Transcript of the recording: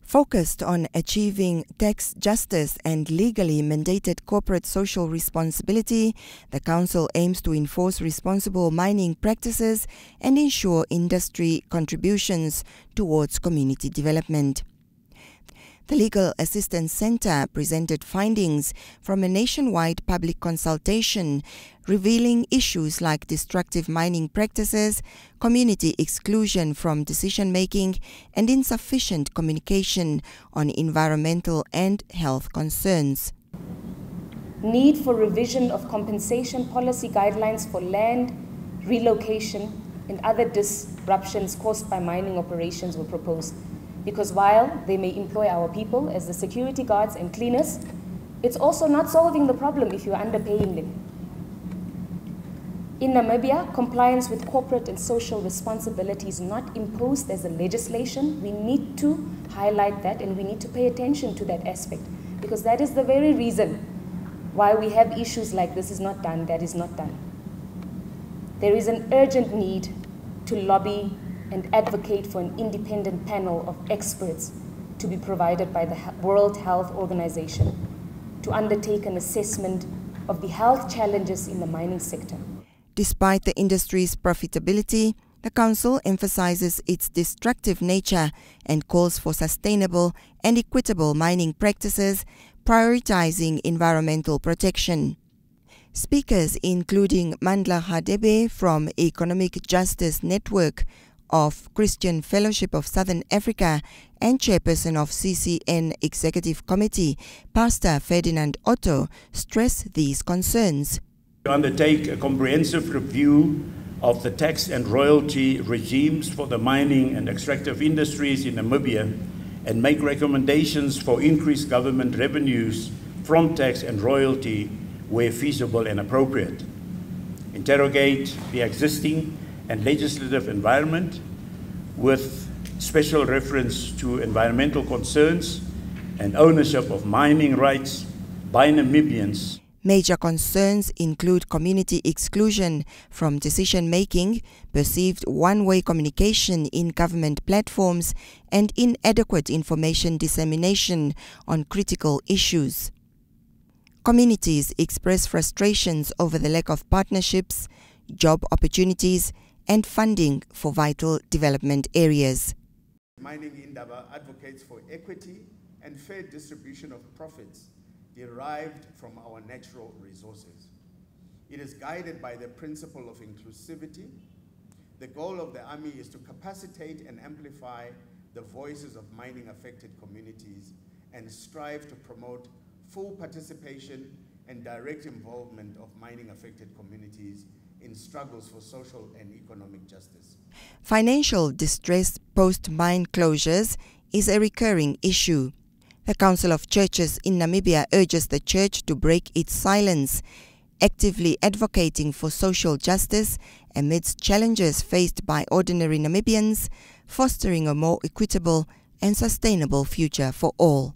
Focused on achieving tax justice and legally mandated corporate social responsibility, the Council aims to enforce responsible mining practices and ensure industry contributions towards community development. The Legal Assistance Centre presented findings from a nationwide public consultation revealing issues like destructive mining practices, community exclusion from decision-making, and insufficient communication on environmental and health concerns. Need for revision of compensation policy guidelines for land, relocation, and other disruptions caused by mining operations were proposed. Because while they may employ our people as the security guards and cleaners, it's also not solving the problem if you're underpaying them. In Namibia, compliance with corporate and social responsibility is not imposed as a legislation. We need to highlight that, and we need to pay attention to that aspect, because that is the very reason why we have issues like this is not done, that is not done. There is an urgent need to lobby and advocate for an independent panel of experts to be provided by the World Health Organization to undertake an assessment of the health challenges in the mining sector. Despite the industry's profitability, the Council emphasizes its destructive nature and calls for sustainable and equitable mining practices, prioritizing environmental protection. Speakers including Mandla Hadebe from Economic Justice Network of Christian Fellowship of Southern Africa and chairperson of CCN Executive Committee, Pastor Ferdinand Otto, stress these concerns. To undertake a comprehensive review of the tax and royalty regimes for the mining and extractive industries in Namibia and make recommendations for increased government revenues from tax and royalty where feasible and appropriate. Interrogate the existing and legislative environment with special reference to environmental concerns and ownership of mining rights by Namibians. Major concerns include community exclusion from decision-making, perceived one-way communication in government platforms, and inadequate information dissemination on critical issues. Communities express frustrations over the lack of partnerships, job opportunities, and funding for vital development areas. Mining Indaba advocates for equity and fair distribution of profits derived from our natural resources. It is guided by the principle of inclusivity. The goal of the Army is to capacitate and amplify the voices of mining-affected communities and strive to promote full participation and direct involvement of mining-affected communities in struggles for social and economic justice. Financial distress post-mine closures is a recurring issue. The Council of Churches in Namibia urges the Church to break its silence, actively advocating for social justice amidst challenges faced by ordinary Namibians, fostering a more equitable and sustainable future for all.